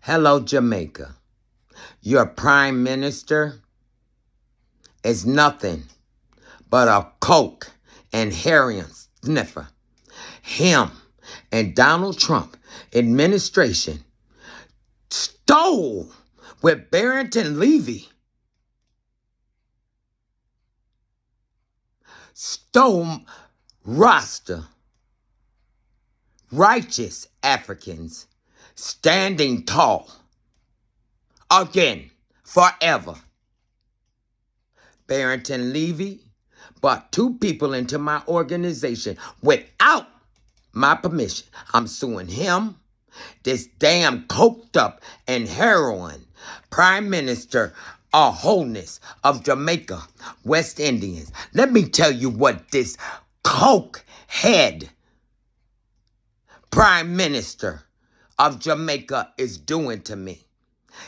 Hello, Jamaica. Your prime minister is nothing but a coke and heroin sniffer. Him and Donald Trump administration stole with Barrington Levy, stole Rasta, righteous Africans standing tall again forever. Barrington Levy brought two people into my organization without my permission. I'm suing him, this damn coked up and heroin Prime Minister of Wholeness of Jamaica, West Indians. Let me tell you what this coke head Prime Minister of Jamaica is doing to me.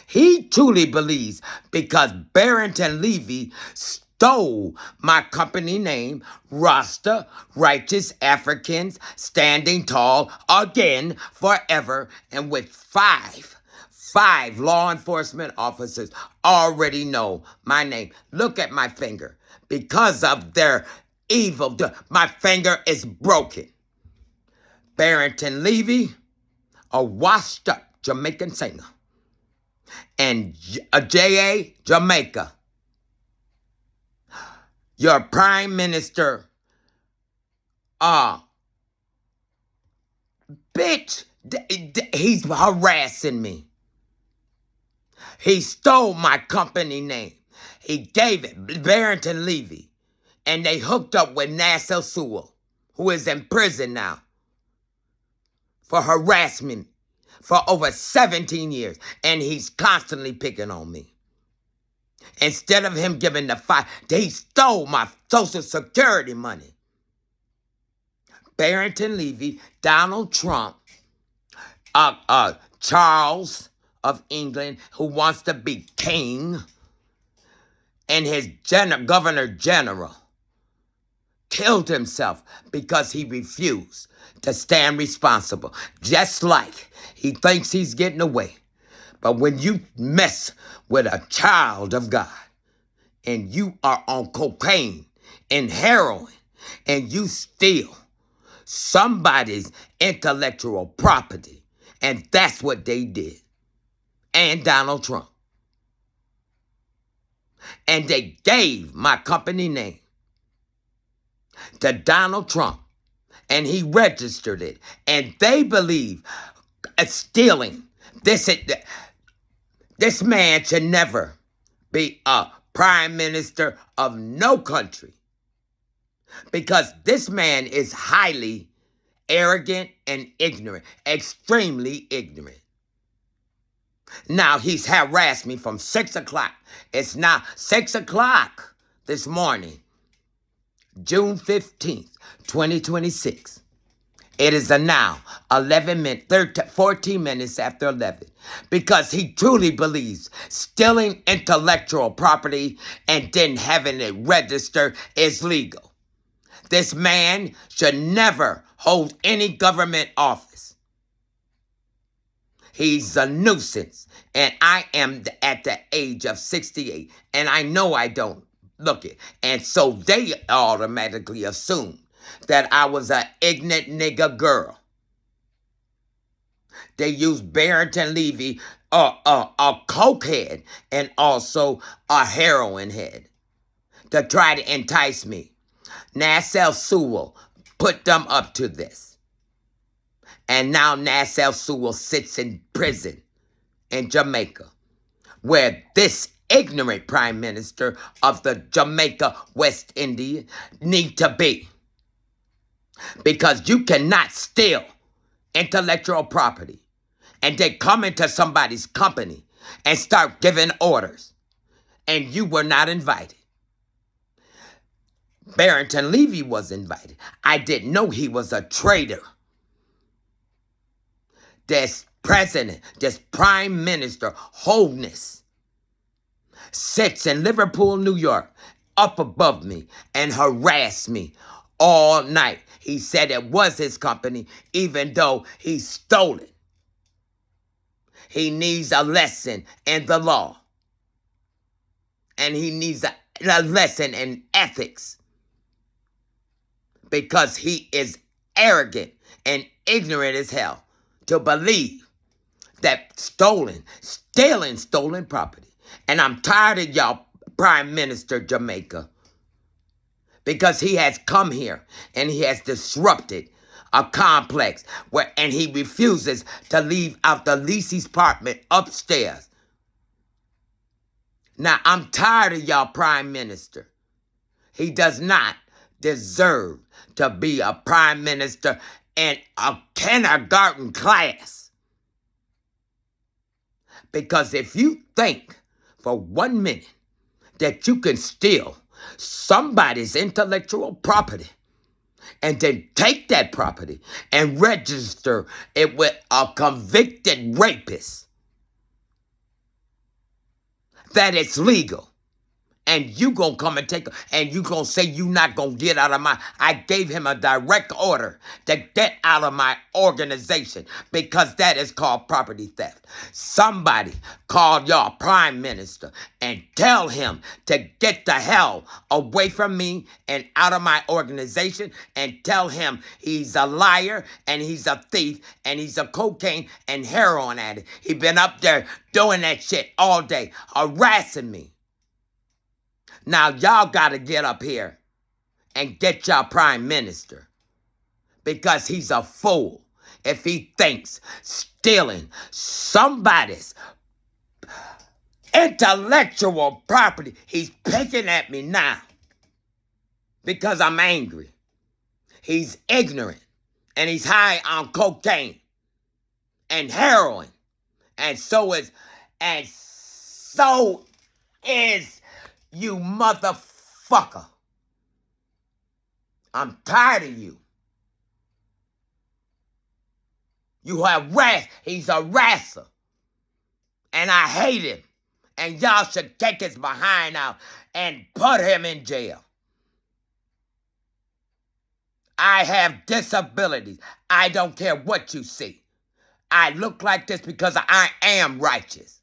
He truly believes because Barrington Levy stole my company name, Rasta, Righteous Africans, Standing Tall, again, forever, and with five law enforcement officers already know my name. Look at my finger. Because of their evil, my finger is broken. Barrington Levy, a washed up Jamaican singer, and J.A. Jamaica, your prime minister, bitch, he's harassing me. He stole my company name. He gave it, Barrington Levy, and they hooked up with Nassau Sewell, who is in prison now for harassment for over 17 years, and he's constantly picking on me. Instead of him giving the fight, they stole my Social Security money. Barrington Levy, Donald Trump, Charles of England, who wants to be king, and his governor general killed himself because he refused to stand responsible. Just like he thinks he's getting away. But when you mess with a child of God and you are on cocaine and heroin and you steal somebody's intellectual property, and that's what they did, and Donald Trump. And they gave my company name to Donald Trump, and he registered it, and they believe stealing. This man should never be a prime minister of no country, because this man is highly arrogant and ignorant, extremely ignorant. Now, he's harassed me from 6 o'clock. It's now 6 o'clock this morning, June 15th, 2026. It is now 14 minutes after 11, because he truly believes stealing intellectual property and then having it registered is legal. This man should never hold any government office. He's a nuisance, and I am at the age of 68, and I know I don't look it. And so they automatically assume that I was an ignorant nigga girl. They used Barrington Levy, a cokehead, and also a heroin head to try to entice me. Nassau Sewell put them up to this. And now Nassau Sewell sits in prison in Jamaica, where this ignorant prime minister of the Jamaica West Indies need to be. Because you cannot steal intellectual property and then come into somebody's company and start giving orders, and you were not invited. Barrington Levy was invited. I didn't know he was a traitor. This president, this prime minister, Wholeness, sits in Liverpool, New York, up above me and harassed me all night. He said it was his company, even though he stole it. He needs a lesson in the law. And he needs a lesson in ethics. Because he is arrogant and ignorant as hell to believe that stealing stolen property. And I'm tired of y'all, Prime Minister Jamaica, because he has come here and he has disrupted a complex and he refuses to leave out the Lisi's apartment upstairs. Now, I'm tired of y'all, Prime Minister. He does not deserve to be a prime minister in a kindergarten class. Because if you think for 1 minute that you can steal somebody's intellectual property and then take that property and register it with a convicted rapist, that it's legal. And you gonna come and take, and you gonna say you not gonna get out of my, I gave him a direct order to get out of my organization because that is called property theft. Somebody call y'all prime minister and tell him to get the hell away from me and out of my organization, and tell him he's a liar and he's a thief and he's a cocaine and heroin addict. He been up there doing that shit all day, harassing me. Now, y'all got to get up here and get y'all prime minister, because he's a fool if he thinks stealing somebody's intellectual property. He's picking at me now because I'm angry. He's ignorant and he's high on cocaine and heroin. And so is you motherfucker. I'm tired of you. He's a harasser. And I hate him. And y'all should take his behind out and put him in jail. I have disabilities. I don't care what you see. I look like this because I am righteous.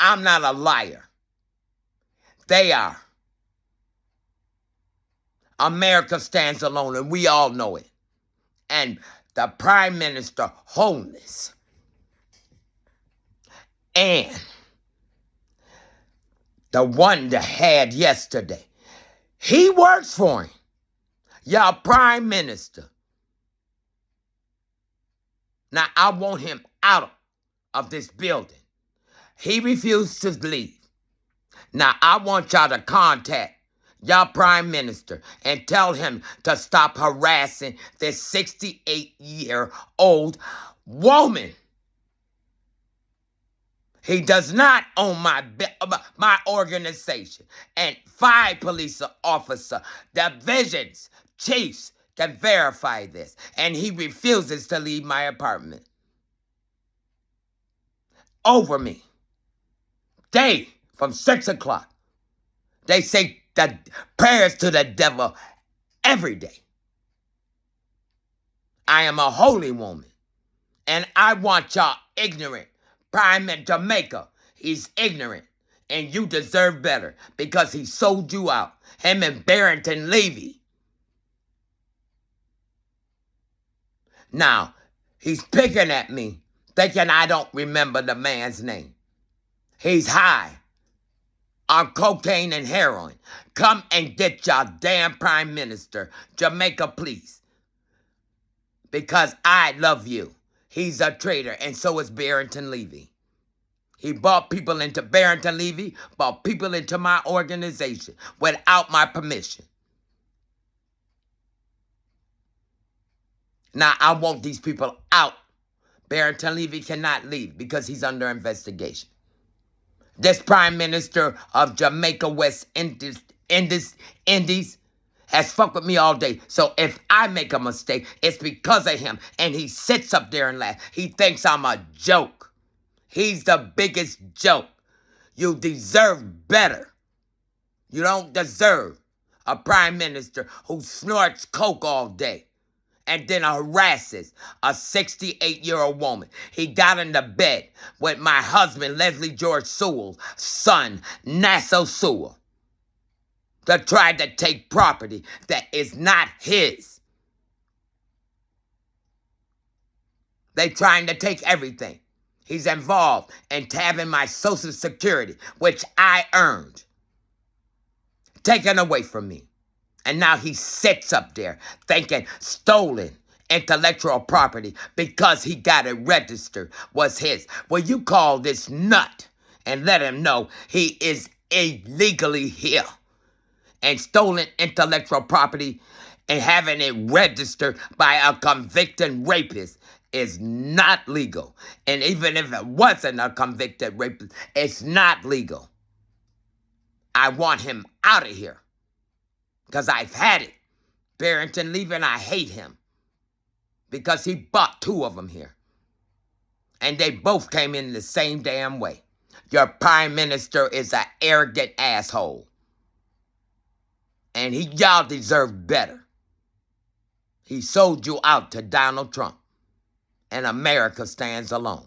I'm not a liar. They are. America stands alone, and we all know it. And the Prime Minister, homeless. And the one that had yesterday, he works for him. Y'all, Prime Minister. Now, I want him out of this building. He refused to leave. Now, I want y'all to contact y'all Prime Minister and tell him to stop harassing this 68-year-old woman. He does not own my organization. And 5 police officers, divisions, chiefs can verify this. And he refuses to leave my apartment over me. From 6 o'clock, they say the prayers to the devil every day. I am a holy woman, and I want y'all ignorant. Prime Minister Jamaica, he's ignorant, and you deserve better because he sold you out. Him and Barrington Levy. Now, he's picking at me, thinking I don't remember the man's name. He's high on cocaine and heroin. Come and get your damn Prime Minister, Jamaica, please. Because I love you. He's a traitor, and so is Barrington Levy. He brought people into Barrington Levy, brought people into my organization without my permission. Now, I want these people out. Barrington Levy cannot leave because he's under investigation. This Prime Minister of Jamaica West Indies has fucked with me all day. So if I make a mistake, it's because of him. And he sits up there and laughs. He thinks I'm a joke. He's the biggest joke. You deserve better. You don't deserve a Prime Minister who snorts coke all day and then harasses a 68-year-old woman. He got into bed with my husband, Leslie George Sewell's son, Nassau Sewell, to try to take property that is not his. They trying to take everything. He's involved in having my Social Security, which I earned, taken away from me. And now he sits up there thinking stolen intellectual property because he got it registered was his. Well, you call this nut and let him know he is illegally here. And stolen intellectual property and having it registered by a convicted rapist is not legal. And even if it wasn't a convicted rapist, it's not legal. I want him out of here. Because I've had it. Barrington Levy, I hate him. Because he bought two of them here. And they both came in the same damn way. Your prime minister is an arrogant asshole. And y'all deserve better. He sold you out to Donald Trump. And America stands alone.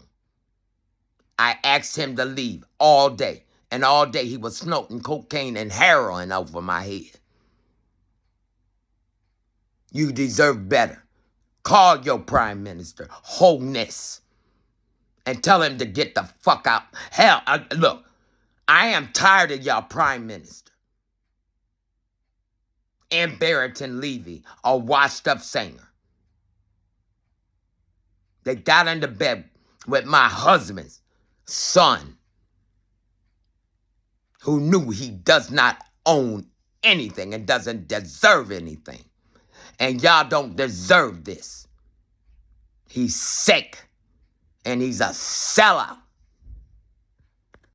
I asked him to leave all day. And all day he was snorting cocaine and heroin over my head. You deserve better. Call your prime minister, Holness, and tell him to get the fuck out. Hell, look, I am tired of y'all prime minister and Barrington Levy, a washed-up singer. They got into bed with my husband's son, who knew he does not own anything and doesn't deserve anything. And y'all don't deserve this. He's sick. And he's a sellout.